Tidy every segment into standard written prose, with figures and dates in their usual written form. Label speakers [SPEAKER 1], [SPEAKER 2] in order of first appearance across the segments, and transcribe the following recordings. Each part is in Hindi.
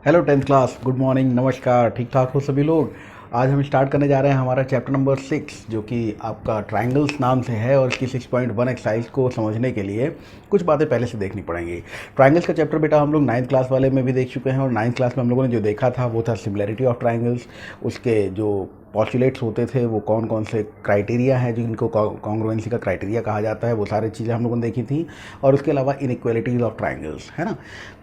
[SPEAKER 1] Hello tenth class, good morning, नमस्कार। ठीक ठाक हो सभी लोग। आज हम स्टार्ट करने जा रहे हैं हमारा चैप्टर नंबर 6 जो कि आपका ट्रायंगल्स नाम से है। और इसकी 6.1 एक्सरसाइज को समझने के लिए कुछ बातें पहले से देखनी पड़ेंगी। ट्रायंगल्स का चैप्टर बेटा हम लोग 9th क्लास वाले में भी देख चुके हैं। और 9th क्लास में हम लोगों ने जो देखा था वो था सिमिलैरिटी ऑफ ट्रायंगल्स। उसके जो पॉस्टुलेट्स होते थे वो कौन कौन से क्राइटेरिया हैं जिनको कॉन्ग्रुएंसी का क्राइटेरिया कहा जाता है, वो सारी चीज़ें हम लोगों ने देखी थी। और उसके अलावा इनइक्वालिटीज़ ऑफ ट्रायंगल्स, है ना।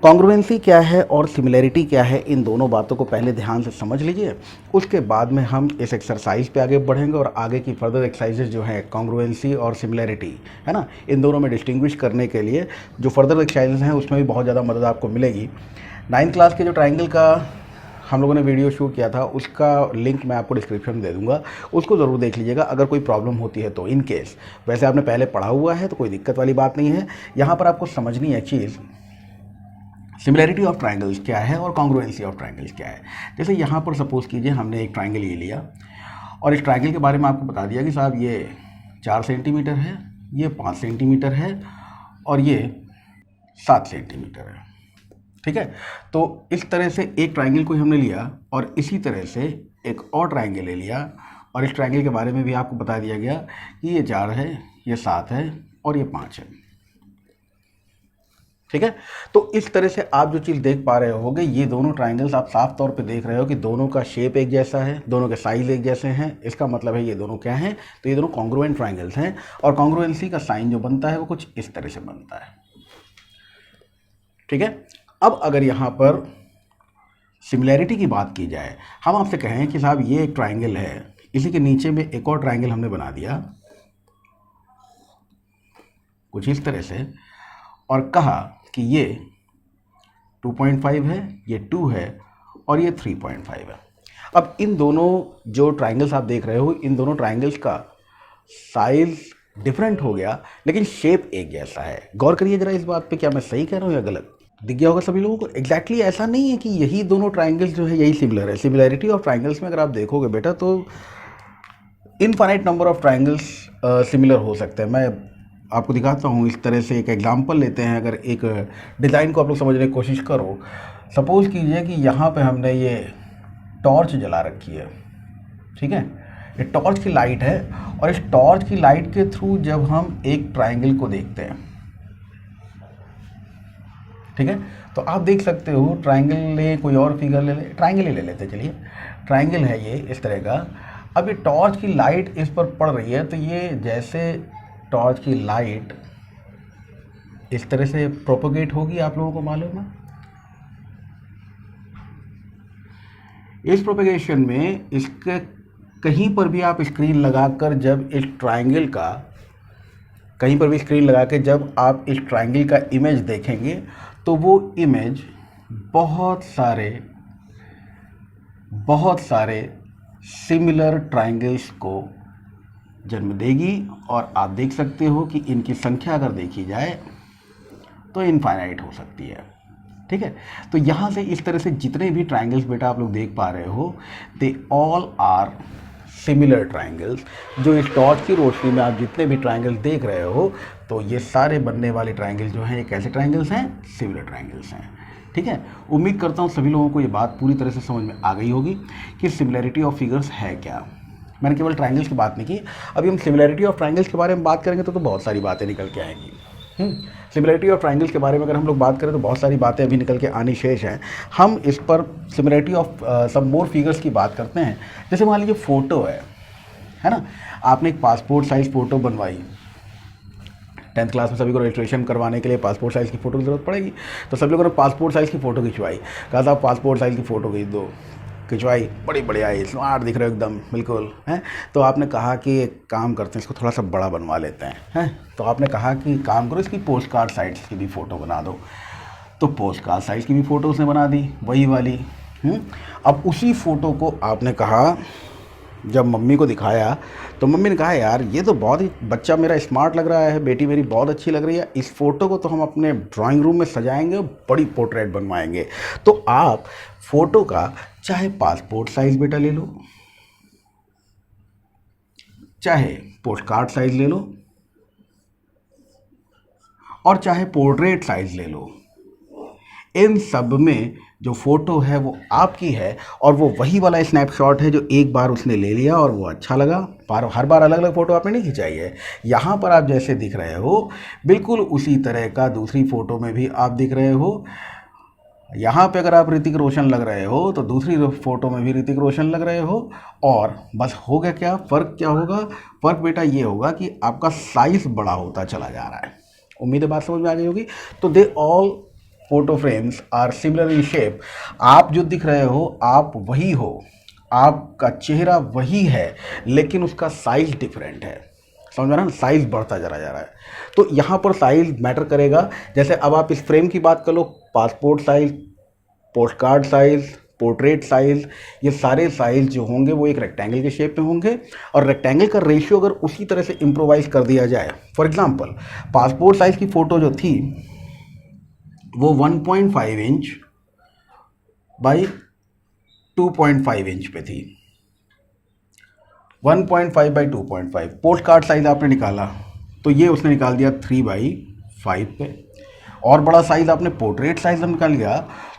[SPEAKER 1] कॉन्ग्रुएंसी क्या है और सिमिलैरिटी क्या है, इन दोनों बातों को पहले ध्यान से समझ लीजिए। उसके बाद में हम इस एक्सरसाइज पे आगे बढ़ेंगे और आगे की फर्दर एक्सरसाइजेज जो है कॉन्ग्रुएंसी और सिमिलैरिटी, है ना, इन दोनों में डिस्टिंग्विश करने के लिए जो फर्दर एक्सरसाइजेज हैं उसमें भी बहुत ज़्यादा मदद आपको मिलेगी। 9th क्लास के जो ट्रायंगल का हम लोगों ने वीडियो शूट किया था उसका लिंक मैं आपको डिस्क्रिप्शन में दे दूंगा, उसको ज़रूर देख लीजिएगा अगर कोई प्रॉब्लम होती है तो। इन केस वैसे आपने पहले पढ़ा हुआ है तो कोई दिक्कत वाली बात नहीं है। यहाँ पर आपको समझनी है चीज़, सिमिलैरिटी ऑफ ट्रायंगल्स क्या है और कॉन्ग्रुएंसी ऑफ ट्रायंगल्स क्या है। जैसे यहाँ पर सपोज कीजिए हमने एक ट्रायंगल ये लिया और इस ट्रायंगल के बारे में आपको बता दिया कि साहब ये 4 सेंटीमीटर है, ये 5 सेंटीमीटर है और ये 7 सेंटीमीटर है। ठीक है, तो इस तरह से एक ट्रायंगल को हमने लिया और इसी तरह से एक और ट्रायंगल ले लिया और इस ट्रायंगल के बारे में भी आपको बता दिया गया कि ये 4 है, ये 7 है और ये 5 है। ठीक है, तो इस तरह से आप जो चीज़ देख पा रहे होगे, ये दोनों ट्रायंगल्स आप साफ तौर पे देख रहे हो कि दोनों का शेप एक जैसा है, दोनों के साइज एक जैसे हैं। इसका मतलब है ये दोनों क्या हैं, तो ये दोनों कॉन्ग्रुएंट ट्रायंगल्स हैं। और कॉन्ग्रुएंसी का साइन जो बनता है वो कुछ इस तरह से बनता है। ठीक है, अब अगर यहाँ पर सिमिलैरिटी की बात की जाए, हम आपसे कहें कि साहब ये एक ट्रायंगल है, इसी के नीचे में एक और ट्रायंगल हमने बना दिया कुछ इस तरह से और कहा कि ये 2.5 है, ये 2 है और ये 3.5 है। अब इन दोनों जो ट्रायंगल्स आप देख रहे हो, इन दोनों ट्रायंगल्स का साइज डिफरेंट हो गया लेकिन शेप एक जैसा है। गौर करिए जरा इस बात पे, क्या मैं सही कह रहा हूँ या गलत? दिख गया होगा सभी लोगों को। एग्जैक्टली ऐसा नहीं है कि यही दोनों ट्रायंगल्स जो है यही सिमिलर है। सिमिलैरिटी ऑफ ट्रायंगल्स में अगर आप देखोगे बेटा तो infinite number of triangles similar हो सकते हैं। मैं आपको दिखाता हूँ इस तरह से एक एग्जांपल लेते हैं। अगर एक डिज़ाइन को आप लोग समझने की कोशिश करो, सपोज़ कीजिए कि यहाँ पे हमने ये टॉर्च जला रखी है। ठीक है, ये टॉर्च की लाइट है और इस टॉर्च की लाइट के थ्रू जब हम एक ट्रायंगल को देखते हैं, ठीक है, तो आप देख सकते हो ट्रायंगल ले, कोई और फिगर ले ले, ट्रायंगल ही ले लेते चलिए। ट्रायंगल है ये इस तरह का। अब ये टॉर्च की लाइट इस पर पड़ रही है तो ये जैसे टॉर्च की लाइट इस तरह से प्रोपोगेट होगी, आप लोगों को मालूम है। इस प्रोपेगेशन में इसके कहीं पर भी आप स्क्रीन लगाकर जब इस ट्रायंगल का कहीं पर भी स्क्रीन लगा के जब आप इस ट्रायंगल का इमेज देखेंगे तो वो इमेज बहुत सारे सिमिलर ट्रायंगल्स को जन्म देगी। और आप देख सकते हो कि इनकी संख्या अगर देखी जाए तो इनफाइनाइट हो सकती है। ठीक है, तो यहाँ से इस तरह से जितने भी ट्रायंगल्स बेटा आप लोग देख पा रहे हो, they all are similar triangles. जो इस टॉर्च की रोशनी में आप जितने भी ट्रायंगल्स देख रहे हो, तो ये सारे बनने वाले ट्रायंगल्स जो हैं ये कैसे ट्रायंगल्स हैं, सिमिलर ट्रायंगल्स हैं। ठीक है, उम्मीद करता हूँ सभी लोगों को ये बात पूरी तरह से समझ में आ गई होगी कि सिमिलैरिटी ऑफ फिगर्स है क्या। मैंने केवल ट्रायंगल्स की बात नहीं की, अभी हम सिमिलैरिटी ऑफ ट्रायंगल्स के बारे में बात करेंगे तो बहुत सारी बातें निकल के आएंगी। सिमिलैरिटी ऑफ ट्रायंगल्स के बारे में अगर हम लोग बात करें तो बहुत सारी बातें अभी निकल के आनी शेष हैं। हम इस पर similarity of some more figures की बात करते हैं। जैसे मान लीजिए फ़ोटो है ना, आपने एक पासपोर्ट साइज़ फ़ोटो बनवाई। 10th क्लास में सभी को रजिस्ट्रेशन करवाने के लिए पासपोर्ट साइज़ की फ़ोटो की ज़रूरत पड़ेगी, तो सभी लोगों ने पासपोर्ट साइज़ की फ़ोटो खिंचवाई। कहा साहब पासपोर्ट साइज़ की फ़ोटो खींच दो, खिंचवाई, बड़ी बढ़िया आई, स्मार्ट दिख रहे हो एकदम बिल्कुल, हैं। तो आपने कहा कि एक काम करते हैं, इसको थोड़ा सा बड़ा बनवा लेते हैं। तो आपने कहा कि काम करो इसकी पोस्ट कार्ड साइज़ की भी फ़ोटो बना दो। तो पोस्ट कार्ड साइज़ की भी फ़ोटो उसने बना दी, वही वाली। अब उसी फ़ोटो को आपने कहा, जब मम्मी को दिखाया तो मम्मी ने कहा यार ये तो बहुत ही बच्चा मेरा स्मार्ट लग रहा है, बेटी मेरी बहुत अच्छी लग रही है, इस फ़ोटो को तो हम अपने ड्राइंग रूम में सजाएंगे और बड़ी पोर्ट्रेट बनवाएंगे। तो आप फ़ोटो का चाहे पासपोर्ट साइज़ बेटा ले लो, चाहे पोस्ट कार्ड साइज़ ले लो और चाहे पोर्ट्रेट साइज़ ले लो, इन सब में जो फ़ोटो है वो आपकी है और वो वही वाला स्नैपशॉट है जो एक बार उसने ले लिया और वो अच्छा लगा। हर बार अलग अलग फ़ोटो आपने नहीं खिंचाई है। यहाँ पर आप जैसे दिख रहे हो बिल्कुल उसी तरह का दूसरी फ़ोटो में भी आप दिख रहे हो। यहाँ पे अगर आप ऋतिक रोशन लग रहे हो तो दूसरी फ़ोटो में भी ऋतिक रोशन लग रहे हो। और बस हो गया क्या, फ़र्क क्या होगा? फ़र्क बेटा ये होगा कि आपका साइज़ बड़ा होता चला जा रहा है। उम्मीद है बात समझ में आ गई होगी। तो they all photo frames are similar in shape. आप जो दिख रहे हो आप वही हो, आपका चेहरा वही है, लेकिन उसका साइज़ डिफरेंट है। समझ में आ रहा है? साइज़ बढ़ता चला जा रहा है। तो यहाँ पर साइज़ मैटर करेगा। जैसे अब आप इस फ्रेम की बात कर लो, passport size, post card size, portrait size, ये सारे साइज़ जो होंगे वो एक रेक्टेंगल के शेप में होंगे। और रेक्टेंगल का रेशियो अगर उसी तरह से इम्प्रोवाइज़ कर दिया जाए, फॉर एग्जांपल पासपोर्ट साइज़ की फ़ोटो जो थी वो 1.5 इंच बाई 2.5 इंच पे थी। 1.5 बाई 2.5 पोस्ट कार्ड साइज़ आपने निकाला तो ये उसने निकाल दिया 3/5 पे। और बड़ा साइज़ आपने पोर्ट्रेट साइज़ निकाल लिया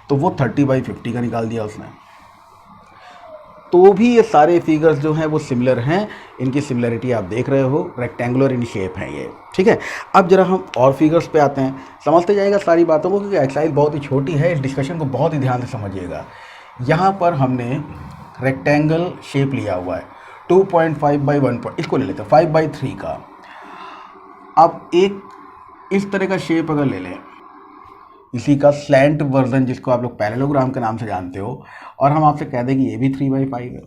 [SPEAKER 1] तो वो 30/50 का निकाल दिया उसने। तो भी ये सारे फिगर्स जो हैं वो सिमिलर हैं। इनकी सिमिलरिटी आप देख रहे हो, रेक्टेंगुलर इन शेप है ये। ठीक है, अब जरा हम और फिगर्स पे आते हैं, समझते जाएगा सारी बातों को, क्योंकि एक्सरसाइज बहुत ही छोटी है। इस डिस्कशन को बहुत ही ध्यान से समझिएगा। यहाँ पर हमने रेक्टेंगल शेप लिया हुआ है 2.5 बाई 1, इसको ले लेते हैं 5/3 का। अब एक इस तरह का शेप अगर ले लें, इसी का स्लैंट वर्जन जिसको आप लोग पैरेललोग्राम के नाम से जानते हो, और हम आपसे कह दें कि ये भी 3/5 है,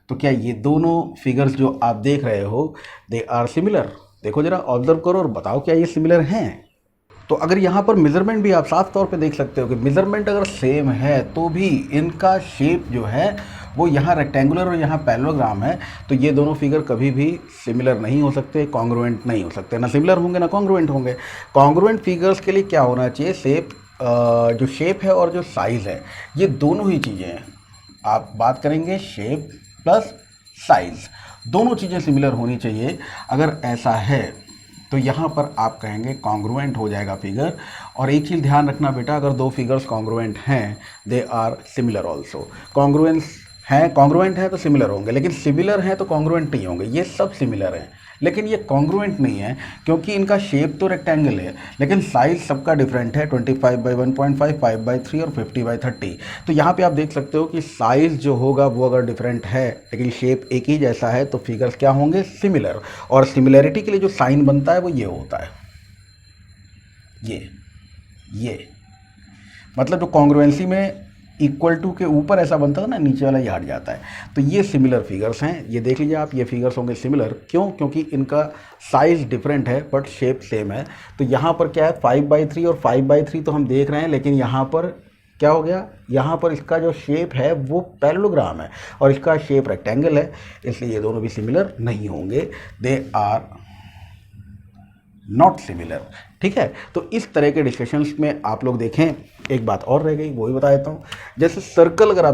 [SPEAKER 1] तो क्या ये दोनों फिगर्स जो आप देख रहे हो दे आर सिमिलर? देखो जरा, ऑब्जर्व करो और बताओ क्या ये सिमिलर हैं। तो अगर यहाँ पर मेज़रमेंट भी आप साफ तौर पे देख सकते हो कि मेज़रमेंट अगर सेम है तो भी इनका शेप जो है वो यहाँ रेक्टेंगुलर और यहाँ पैरेललोग्राम है, तो ये दोनों फिगर कभी भी सिमिलर नहीं हो सकते, कॉन्ग्रुएंट नहीं हो सकते। ना सिमिलर होंगे ना कॉन्ग्रुएंट होंगे। कॉन्ग्रुएंट फिगर्स के लिए क्या होना चाहिए? जो शेप है और जो साइज़ है, ये दोनों ही चीज़ें हैं। आप बात करेंगे शेप प्लस साइज़, दोनों चीज़ें सिमिलर होनी चाहिए। अगर ऐसा है तो यहाँ पर आप कहेंगे कॉन्ग्रुएंट हो जाएगा फिगर। और एक चीज़ ध्यान रखना बेटा, अगर दो फिगर्स कॉन्ग्रुएंट हैं they are similar also. Congruent है तो सिमिलर होंगे, लेकिन सिमिलर हैं तो कॉन्ग्रुएंट नहीं होंगे। ये सब सिमिलर हैं लेकिन ये कॉन्ग्रुएंट नहीं है, क्योंकि इनका शेप तो रेक्टेंगल है लेकिन साइज़ सबका डिफरेंट है, 25/1.5, 5/3 और 50/30। तो यहाँ पे आप देख सकते हो कि साइज़ जो होगा वो अगर डिफरेंट है लेकिन शेप एक ही जैसा है तो फिगर्स क्या होंगे? सिमिलर। और सिमिलैरिटी के लिए जो साइन बनता है वो ये होता है, ये मतलब जो कॉन्ग्रुएंसी में इक्वल टू के ऊपर ऐसा बनता था ना, नीचे वाला ये हट जाता है। तो ये सिमिलर फिगर्स हैं, ये देख लीजिए आप, ये फिगर्स होंगे सिमिलर। क्यों? क्योंकि इनका साइज़ डिफरेंट है बट शेप सेम है। तो यहाँ पर क्या है, 5/3 और 5/3 तो हम देख रहे हैं, लेकिन यहाँ पर क्या हो गया? यहाँ पर इसका जो शेप है वो पैरेललोग्राम है और इसका शेप रेक्टेंगल है, इसलिए ये दोनों भी सिमिलर नहीं होंगे। They are not similar. ठीक है, तो इस तरह के डिस्कशंस में आप लोग देखें। एक बात और रह गई, वो भी बता देता हूँ। जैसे सर्कल अगर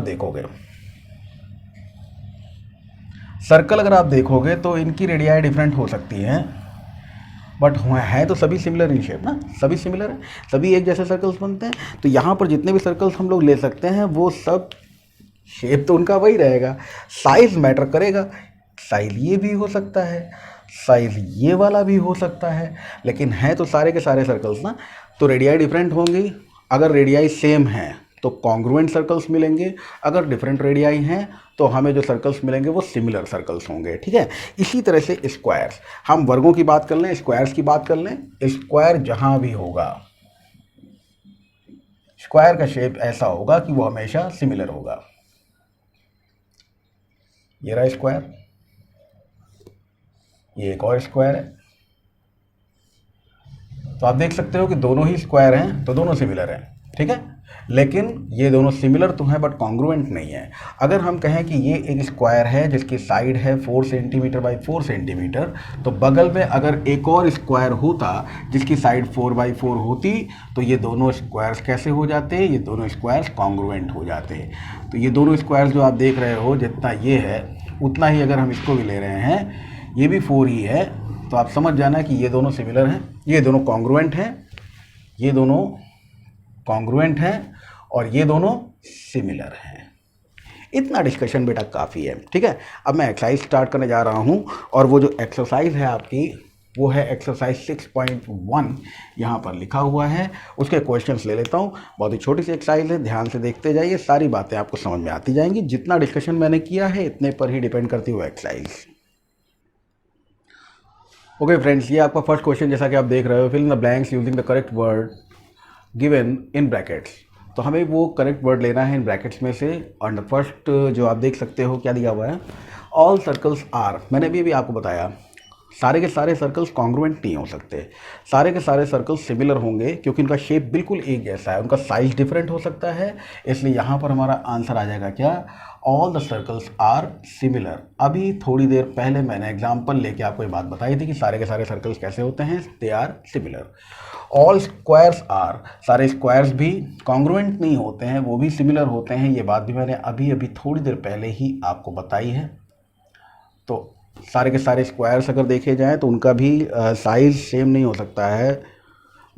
[SPEAKER 1] आप देखोगे तो इनकी रेडियाई डिफरेंट हो सकती हैं, बट है तो सभी सिमिलर इन शेप ना, सभी सिमिलर हैं, सभी एक जैसे सर्कल्स बनते हैं। तो यहाँ पर जितने भी सर्कल्स हम लोग ले सकते हैं वो सब शेप तो उनका वही रहेगा, साइज़ मैटर करेगा। साइज़ ये भी हो सकता है, साइज़ ये वाला भी हो सकता है, लेकिन है तो सारे के सारे सर्कल्स ना। तो रेडियाई डिफरेंट होंगी। अगर रेडियाई सेम है तो कॉन्ग्रुएंट सर्कल्स मिलेंगे, अगर डिफरेंट रेडियाई हैं तो हमें जो सर्कल्स मिलेंगे वो सिमिलर सर्कल्स होंगे। ठीक है, इसी तरह से स्क्वायर्स, हम वर्गों की बात कर लें, स्क्वायर्स की बात कर लें। स्क्वायर जहाँ भी होगा, स्क्वायर का शेप ऐसा होगा कि वो हमेशा सिमिलर होगा। ये रहा स्क्वायर, ये एक और स्क्वायर है। तो आप देख सकते हो कि दोनों ही स्क्वायर हैं तो दोनों सिमिलर हैं। ठीक है, लेकिन ये दोनों सिमिलर तो हैं बट कॉन्ग्रुएंट नहीं है। अगर हम कहें कि ये एक स्क्वायर है जिसकी साइड है 4 सेंटीमीटर बाई 4 सेंटीमीटर, तो बगल में अगर एक और स्क्वायर होता जिसकी साइड 4/4 होती, तो ये दोनों स्क्वायर्स कैसे हो जाते? ये दोनों स्क्वायर्स कॉन्ग्रुएंट हो जाते। तो ये दोनों स्क्वायर्स जो आप देख रहे हो, जितना ये है उतना ही अगर हम इसको भी ले रहे हैं, ये भी 4 ही है, तो आप समझ जाना कि ये दोनों सिमिलर हैं, ये दोनों कॉन्ग्रुएंट हैं। ये दोनों कॉन्ग्रुएंट हैं और ये दोनों सिमिलर हैं। इतना डिस्कशन बेटा काफ़ी है, ठीक है। अब मैं एक्सरसाइज स्टार्ट करने जा रहा हूँ और वो जो एक्सरसाइज है आपकी वो है एक्सरसाइज 6.1, यहाँ पर लिखा हुआ है। उसके क्वेश्चंस ले लेता हूँ। बहुत ही छोटी सी एक्सरसाइज है, ध्यान से देखते जाइए, सारी बातें आपको समझ में आती जाएंगी। जितना डिस्कशन मैंने किया है इतने पर ही डिपेंड करती हुआ एक्सरसाइज। ओके फ्रेंड्स, ये आपका फर्स्ट क्वेश्चन जैसा कि आप देख रहे हो, fill in the blanks using the correct word given in brackets. तो हमें वो करेक्ट वर्ड लेना है इन ब्रैकेट्स में से। और द फर्स्ट जो आप देख सकते हो क्या दिया हुआ है, ऑल सर्कल्स आर। मैंने भी आपको बताया सारे के सारे सर्कल्स कॉन्ग्रुएंट नहीं हो सकते, सारे के सारे सर्कल्स सिमिलर होंगे क्योंकि उनका शेप बिल्कुल एक जैसा है, उनका साइज डिफरेंट हो सकता है। इसलिए यहाँ पर हमारा आंसर आ जाएगा क्या, all the circles are similar. अभी थोड़ी देर पहले मैंने एग्जाम्पल लेके आपको ये बात बताई थी कि सारे के सारे सर्कल्स कैसे होते हैं, they are similar. All squares are, सारे स्क्वायर्स भी कॉन्ग्रुएंट नहीं होते हैं, वो भी सिमिलर होते हैं। ये बात भी मैंने अभी अभी थोड़ी देर पहले ही आपको बताई है। तो सारे के सारे स्क्वायर्स अगर देखे जाएं तो उनका भी साइज़ सेम नहीं हो सकता है,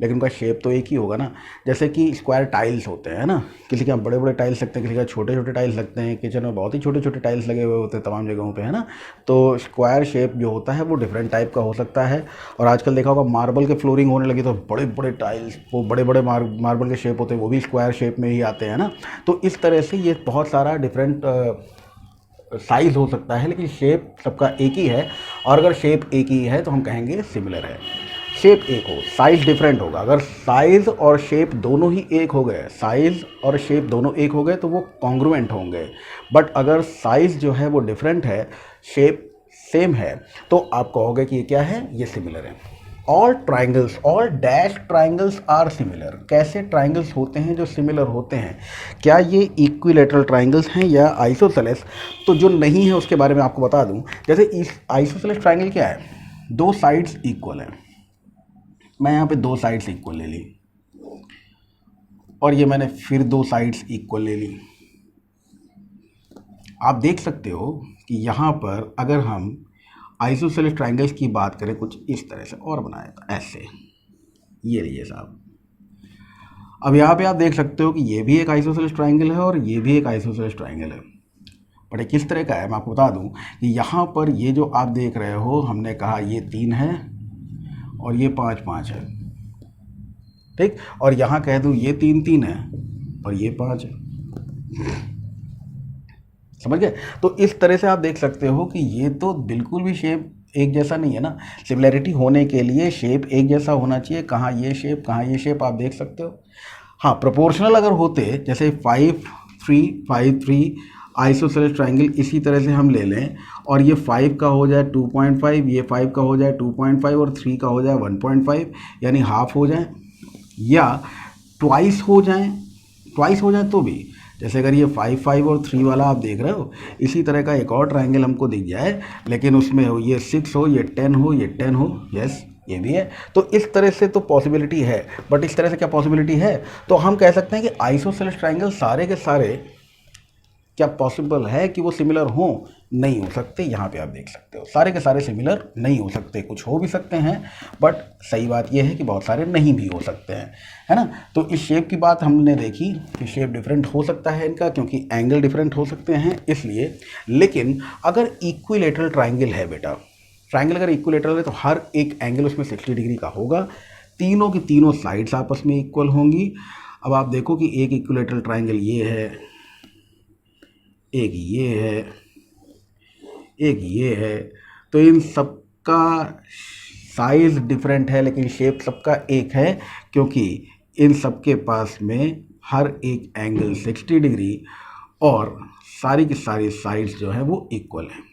[SPEAKER 1] लेकिन उनका शेप तो एक ही होगा ना। जैसे कि स्क्वायर टाइल्स होते हैं ना, किसी के यहाँ बड़े बड़े टाइल्स लगते हैं, किसी के छोटे छोटे टाइल्स लगते हैं। किचन में बहुत ही छोटे छोटे टाइल्स लगे हुए होते हैं तमाम जगहों पे, है ना। तो स्क्वायर शेप जो होता है वो डिफरेंट टाइप का हो सकता है। और आजकल देखा होगा मार्बल के फ्लोरिंग होने लगी तो बड़े बड़े टाइल्स, वो बड़े बड़े मार्बल के शेप होते हैं, वो भी स्क्वायर शेप में ही आते हैं ना। तो इस तरह से ये बहुत सारा डिफरेंट साइज़ हो सकता है, लेकिन शेप सबका एक ही है। और अगर शेप एक ही है तो हम कहेंगे सिमिलर है। शेप एक हो, साइज़ डिफरेंट होगा। अगर साइज़ और शेप दोनों ही एक हो गए, साइज़ और शेप दोनों एक हो गए तो वो कॉन्ग्रुएंट होंगे। बट अगर साइज़ जो है वो डिफरेंट है, शेप सेम है, तो आप कहोगे कि ये क्या है, ये सिमिलर है। All triangles, all dash triangles are similar. कैसे ट्राइंगल्स होते हैं जो सिमिलर होते हैं, क्या ये इक्विलेटरल ट्राइंगल्स हैं या आइसोसेलेस? तो जो नहीं है उसके बारे में आपको बता दूं। जैसे इस आइसोसेलेस ट्राइंगल क्या है, दो साइड्स इक्वल हैं। मैं यहाँ पे दो साइड्स इक्वल ले ली और ये मैंने फिर दो साइड्स इक्वल ले ली। आप देख सकते हो कि यहाँ पर अगर हम आइसोसेलेस ट्राइंगल्स की बात करें कुछ इस तरह से और बनाया था, ऐसे, ये रहिए साहब। अब यहाँ पे आप देख सकते हो कि ये भी एक आइसोसेलेस ट्राइंगल है और ये भी एक आइसोसेलेस ट्राइंगल है। बट ये किस तरह का है मैं आपको बता दूं कि यहाँ पर ये जो आप देख रहे हो, हमने कहा ये 3 है और ये 5 5 है, ठीक। और यहाँ कह दूं ये 3 3 है और ये 5 है, समझ गए। तो इस तरह से आप देख सकते हो कि ये तो बिल्कुल भी शेप एक जैसा नहीं है ना। सिमिलैरिटी होने के लिए शेप एक जैसा होना चाहिए। कहाँ ये शेप, कहाँ ये शेप, आप देख सकते हो। हाँ, प्रोपोर्शनल अगर होते, जैसे 5 3 5 3 आइसोसेलेस ट्राइंगल इसी तरह से हम ले लें और ये 5 का हो जाए 2.5, ये 5 का हो जाए 2.5 और 3 का हो जाए 1.5, यानी हाफ हो जाए या ट्वाइस हो जाए तो भी। जैसे अगर ये 5 5 और 3 वाला आप देख रहे हो, इसी तरह का एक और ट्राइंगल हमको दिख जाए, लेकिन उसमें हो ये 6 हो, ये 10 हो, ये 10 हो, यस ये भी है। तो इस तरह से तो पॉसिबिलिटी है। बट इस तरह से क्या पॉसिबिलिटी है, तो हम कह सकते हैं कि आइसोसेलेस ट्राइंगल सारे के सारे क्या पॉसिबल है कि वो सिमिलर हों, नहीं हो सकते। यहाँ पे आप देख सकते हो सारे के सारे सिमिलर नहीं हो सकते, कुछ हो भी सकते हैं, बट सही बात यह है कि बहुत सारे नहीं भी हो सकते हैं, है ना। तो इस शेप की बात हमने देखी कि शेप डिफरेंट हो सकता है इनका, क्योंकि एंगल डिफरेंट हो सकते हैं इसलिए। लेकिन अगर इक्विलेटरल ट्राइंगल है बेटा, ट्राइंगल अगर इक्विलेटरल है तो हर एक एंगल उसमें 60 डिग्री का होगा, तीनों की तीनों साइड्स आपस में इक्वल होंगी। अब आप देखो कि एक इक्विलेटरल ट्राइंगल ये है, एक ये है, एक ये है, तो इन सब का साइज़ डिफरेंट है लेकिन शेप सबका एक है, क्योंकि इन सब के पास में हर एक एंगल 60 डिग्री और सारी की सारी साइड्स जो है वो इक्वल है।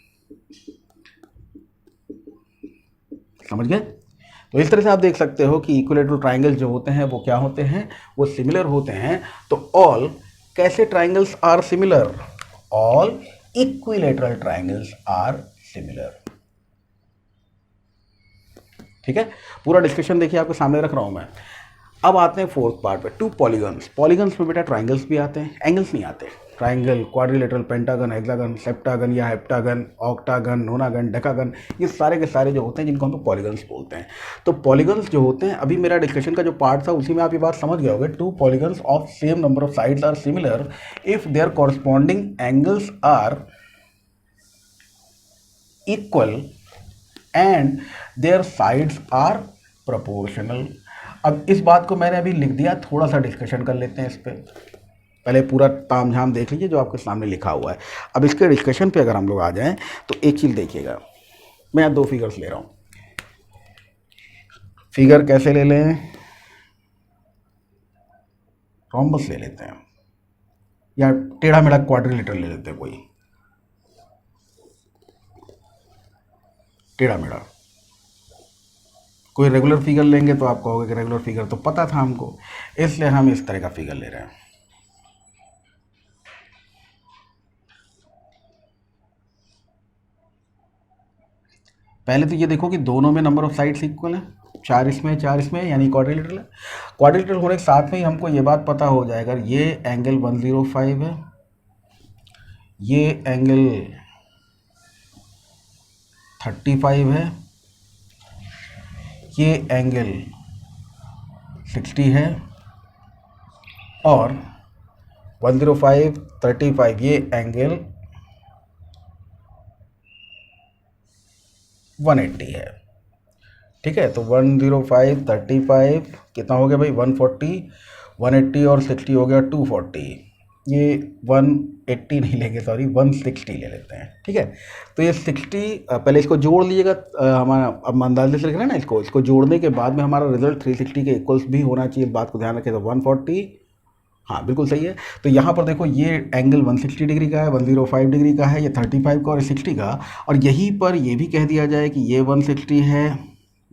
[SPEAKER 1] समझ गए। तो इस तरह से आप देख सकते हो कि इक्विलेटरल ट्राइंगल जो होते हैं वो क्या होते हैं, वो सिमिलर होते हैं। तो ऑल कैसे triangles are similar, all equilateral triangles are similar. ठीक है, पूरा डिस्कशन देखिए आपके सामने रख रहा हूं मैं। अब आते हैं फोर्थ पार्ट पे, टू पॉलीगन्स। पॉलीगन्स में बेटा ट्राइंगल्स भी आते हैं, एंगल्स नहीं आते। Triangle, quadrilateral, pentagon, hexagon, septagon या हेप्टागन, ऑक्टागन, नोनागन, डेकागन, ये सारे के सारे जो होते हैं जिनको हम पॉलीगन्स बोलते हैं। तो पॉलीगन्स जो होते हैं, अभी मेरा डिस्कशन का जो पार्ट था उसी में आप ये बात समझ गए होंगे, two polygons of same number of sides are similar if their corresponding angles are equal and their sides are proportional. अब इस बात को मैंने अभी लिख दिया, थोड़ा सा डिस्कशन कर लेते हैं इस पर। पहले पूरा तामझाम देख लीजिए जो आपके सामने लिखा हुआ है। अब इसके डिस्कशन पे अगर हम लोग आ जाएं तो एक चीज़ देखिएगा, मैं यहाँ 2 फिगर्स ले रहा हूँ। फिगर कैसे ले लें, रोम्बस ले लेते हैं या टेढ़ा मेढ़ा क्वाड्रिलेटर ले लेते हैं, कोई टेढ़ा मेढ़ा। कोई रेगुलर फिगर लेंगे तो आप कहोगे कि रेगुलर फिगर तो पता था हमको, इसलिए हम इस तरह का फिगर ले रहे हैं। पहले तो ये देखो कि दोनों में नंबर ऑफ साइड्स इक्वल है, 4 इसमें 4 इसमें, यानी क्वाड्रिलेटरल है। क्वाड्रिलेटरल होने के साथ में ही हमको ये बात पता हो जाएगा, ये एंगल 105 है, ये एंगल 35 है, ये एंगल 60 है, और 105 35 ये एंगल 180 है। ठीक है, तो 105 35 कितना हो गया भाई, 140, 180 और 60 हो गया 240। ये 180 नहीं लेंगे, सॉरी 160 ले लेते हैं। ठीक है, तो ये 60 पहले इसको जोड़ लीजिएगा, हमारा अब अंदाजे से लिख रहे हैं ना, इसको जोड़ने के बाद में हमारा रिजल्ट 360 के इक्वल्स भी होना चाहिए, इस बात को ध्यान रखें। तो 140, हाँ बिल्कुल सही है। तो यहाँ पर देखो ये एंगल 160 डिग्री का है, 105 डिग्री का है, ये 35 का और 60 का, और यहीं पर ये भी कह दिया जाए कि ये 160 है,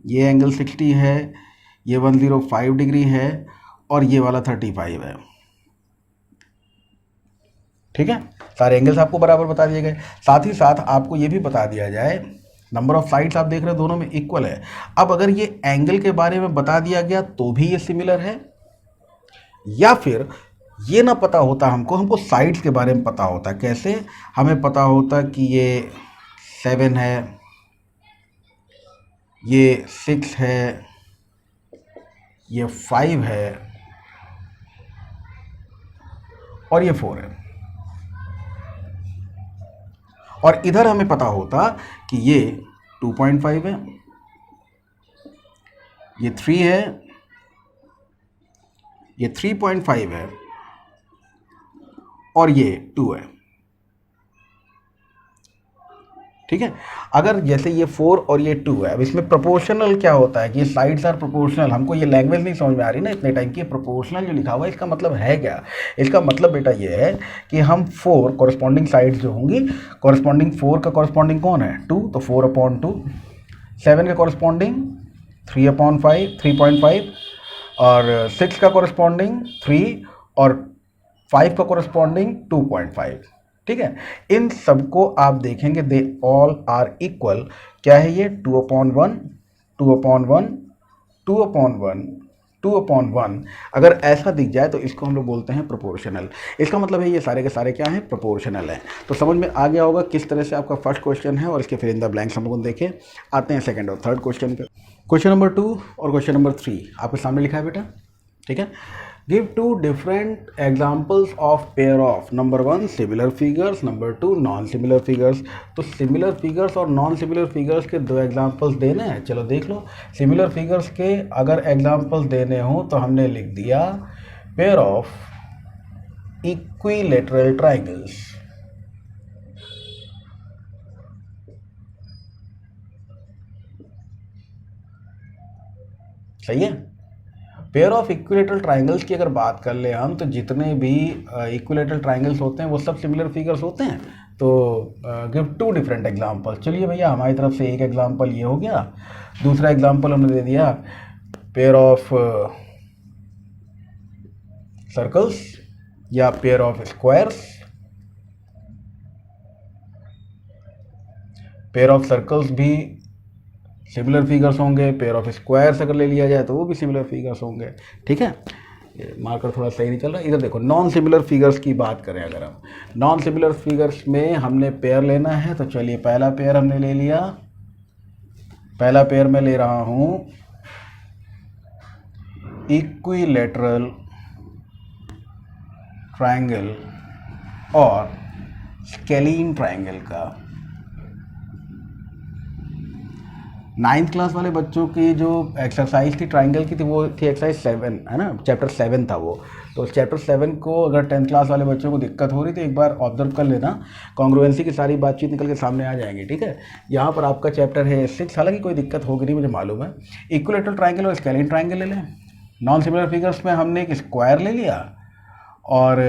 [SPEAKER 1] ये एंगल 60 है, ये 105 डिग्री है, और ये वाला 35 है। ठीक है, सारे एंगल्स आपको बराबर बता दिए गए। साथ ही साथ आपको ये भी बता दिया जाए, नंबर ऑफ साइड्स आप देख रहे हैं दोनों में इक्वल है। अब अगर ये एंगल के बारे में बता दिया गया तो भी ये सिमिलर है, या फिर ये ना पता होता हमको साइड्स के बारे में पता होता। कैसे हमें पता होता कि ये 7 है, ये 6 है, ये 5 है, और ये 4 है, और इधर हमें पता होता कि ये 2.5 है, ये 3 है, ये 3.5 है, और ये 2 है। ठीक है, अगर जैसे ये 4 और ये 2 है, अब इसमें प्रोपोर्शनल क्या होता है कि ये साइड्स आर प्रोपोर्शनल। हमको ये लैंग्वेज नहीं समझ में आ रही ना इतने टाइम की, प्रोपोर्शनल जो लिखा हुआ है इसका मतलब है क्या। इसका मतलब बेटा ये है कि हम 4 कॉरस्पॉन्डिंग साइड्स जो होंगी, कॉरस्पॉन्डिंग 4 का कॉरस्पॉन्डिंग कौन है 2, तो 4/2, 7 का कॉरस्पॉन्डिंग 3/5 3.5, और 6 का कॉरस्पॉन्डिंग 3, और 5 का कॉरस्पॉन्डिंग 2.5। ठीक है, इन सबको आप देखेंगे दे ऑल आर इक्वल। क्या है ये 2/1 2/1 2/1 2/1। अगर ऐसा दिख जाए तो इसको हम लोग बोलते हैं प्रोपोर्शनल। इसका मतलब है ये सारे के सारे क्या हैं, प्रोपोर्शनल हैं। तो समझ में आ गया होगा किस तरह से आपका फर्स्ट क्वेश्चन है, और इसके फिर इन द ब्लैंक्स हम लोग देखें। आते हैं सेकंड और थर्ड क्वेश्चन पे। क्वेश्चन नंबर 2 और क्वेश्चन नंबर 3 आपके सामने लिखा है बेटा। ठीक है, give 2 different examples of pair of number 1 similar figures, number 2 non similar figures. तो सिमिलर फिगर्स और नॉन सिमिलर फिगर्स के 2 एग्जाम्पल्स देने हैं। चलो देख लो, सिमिलर फिगर्स के अगर एग्जाम्पल्स देने हो तो हमने लिख दिया पेयर ऑफ इक्विलेटरल ट्राइंगल्स। सही है, पेयर ऑफ इक्विलेटरल ट्राइंगल्स की अगर बात कर ले हम, तो जितने भी इक्विलेटरल ट्राइंगल्स होते हैं वो सब सिमिलर फिगर्स होते हैं। तो गिव 2 डिफरेंट एग्जांपल। चलिए भैया, हमारी तरफ से एक एग्जांपल ये हो गया, दूसरा एग्जांपल हमने दे दिया पेयर ऑफ सर्कल्स या pair of squares. Pair of circles भी सिमिलर फिगर्स होंगे। पेयर ऑफ स्क्वायर्स अगर ले लिया जाए तो वो भी सिमिलर फिगर्स होंगे। ठीक है, ये मार्कर थोड़ा सही नहीं चल रहा। इधर देखो, नॉन सिमिलर फिगर्स की बात करें अगर हम, नॉन सिमिलर फिगर्स में हमने पेयर लेना है, तो चलिए पहला पेयर हमने ले लिया। पहला पेयर मैं ले रहा हूं इक्विलैटरल ट्रायंगल और स्केलीन ट्रायंगल का। 9th क्लास वाले बच्चों की जो एक्सरसाइज थी ट्रायंगल की थी वो थी एक्सरसाइज 7, है ना, चैप्टर 7 था वो। तो चैप्टर 7 को अगर 10th क्लास वाले बच्चों को दिक्कत हो रही तो एक बार ऑब्जर्व कर लेना, कॉन्ग्रुएंसी की सारी बातचीत निकल के सामने आ जाएंगी। ठीक है, यहाँ पर आपका चैप्टर है 6, हालांकि कोई दिक्कत होगी नहीं मुझे मालूम है। इक्विलैटरल ट्रायंगल और स्केलीन ट्रायंगल ले लें। नॉन सिमिलर फिगर्स में हमने एक स्क्वायर ले लिया और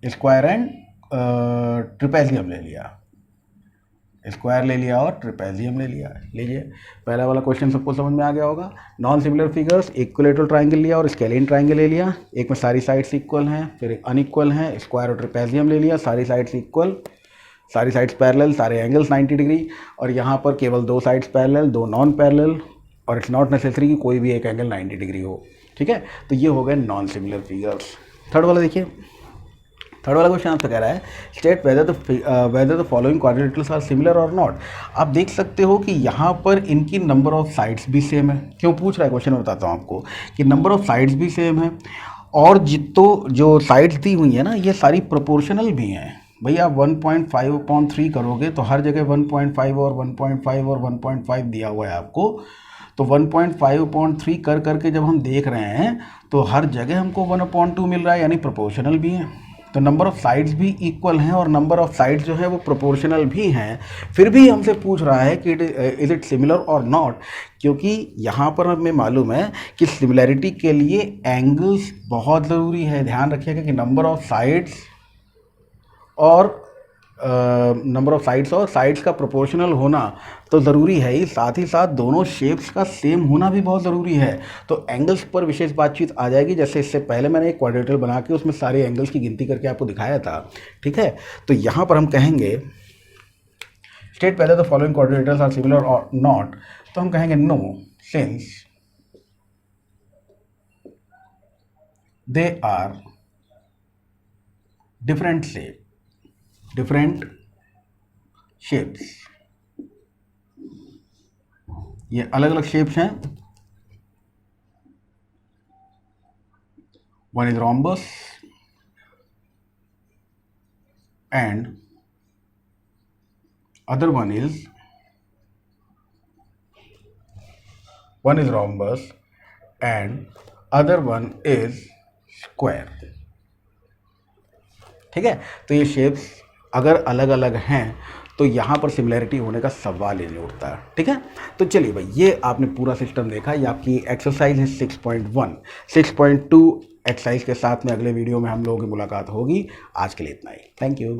[SPEAKER 1] स्क्वायर एंड ट्रिपेजियम ले लिया। स्क्वायर ले लिया और ट्रिपेजियम ले लिया। लीजिए, पहला वाला क्वेश्चन सबको समझ में आ गया होगा। Non similar figures, equilateral triangle लिया और स्केलीन ट्रायंगल ले लिया। एक में सारी साइड्स इक्वल हैं, फिर एक अनइक्वल हैं। स्क्वायर और ट्रिपेजियम ले लिया, सारी साइड्स इक्वल, सारी साइड्स पैरेलल, सारे एंगल्स 90 डिग्री। और यहाँ पर केवल 2 साइड्स पैरेलल, 2 नॉन पैरेलल, और इट्स नॉट नेसेसरी कि कोई भी एक एंगल 90 डिग्री हो। ठीक है, तो ये हो गए नॉन सिमिलर फिगर्स। थर्ड वाला देखिए, थर्ड वाला क्वेश्चन आपसे कह रहा है state whether the following quadrilaterals are similar और नॉट। आप देख सकते हो कि यहाँ पर इनकी नंबर ऑफ साइड्स भी सेम है। क्यों पूछ रहा है क्वेश्चन, बताता हूँ आपको कि नंबर ऑफ साइड्स भी सेम है और जो साइड्स दी हुई है ना ये सारी प्रोपोर्शनल भी हैं। भैया आप 1.5/3 करोगे तो हर जगह 1.5 और 1.5 और 1.5 दिया हुआ है आपको। तो 1.5/3 कर करके जब हम देख रहे हैं तो हर जगह हमको 1/2 मिल रहा है, यानी प्रोपोर्शनल भी है। तो नंबर ऑफ साइड्स भी इक्वल हैं और नंबर ऑफ साइड्स जो है वो प्रोपोर्शनल भी हैं। फिर भी हमसे पूछ रहा है कि इज इट सिमिलर और नॉट, क्योंकि यहाँ पर हमें मालूम है कि सिमिलैरिटी के लिए एंगल्स बहुत ज़रूरी है। ध्यान रखिएगा कि नंबर ऑफ साइड्स और साइड्स का प्रोपोर्शनल होना तो ज़रूरी है ही, साथ ही साथ दोनों शेप्स का सेम होना भी बहुत ज़रूरी है। तो एंगल्स पर विशेष बातचीत आ जाएगी। जैसे इससे पहले मैंने एक क्वाड्रेटर बना के उसमें सारे एंगल्स की गिनती करके आपको दिखाया था। ठीक है, तो यहाँ पर हम कहेंगे state whether the following quadrilaterals are similar और नॉट, तो हम कहेंगे no since they are different shapes. ये अलग अलग शेप्स हैं। One is rhombus and other one is rhombus and other one is square। ठीक है, तो ये शेप्स अगर अलग अलग हैं तो यहाँ पर सिमिलैरिटी होने का सवाल ही नहीं उठता है। ठीक है, तो चलिए भाई, ये आपने पूरा सिस्टम देखा। ये आपकी एक्सरसाइज है 6.1। 6.2 एक्सरसाइज के साथ में अगले वीडियो में हम लोगों की मुलाकात होगी। आज के लिए इतना ही, थैंक यू।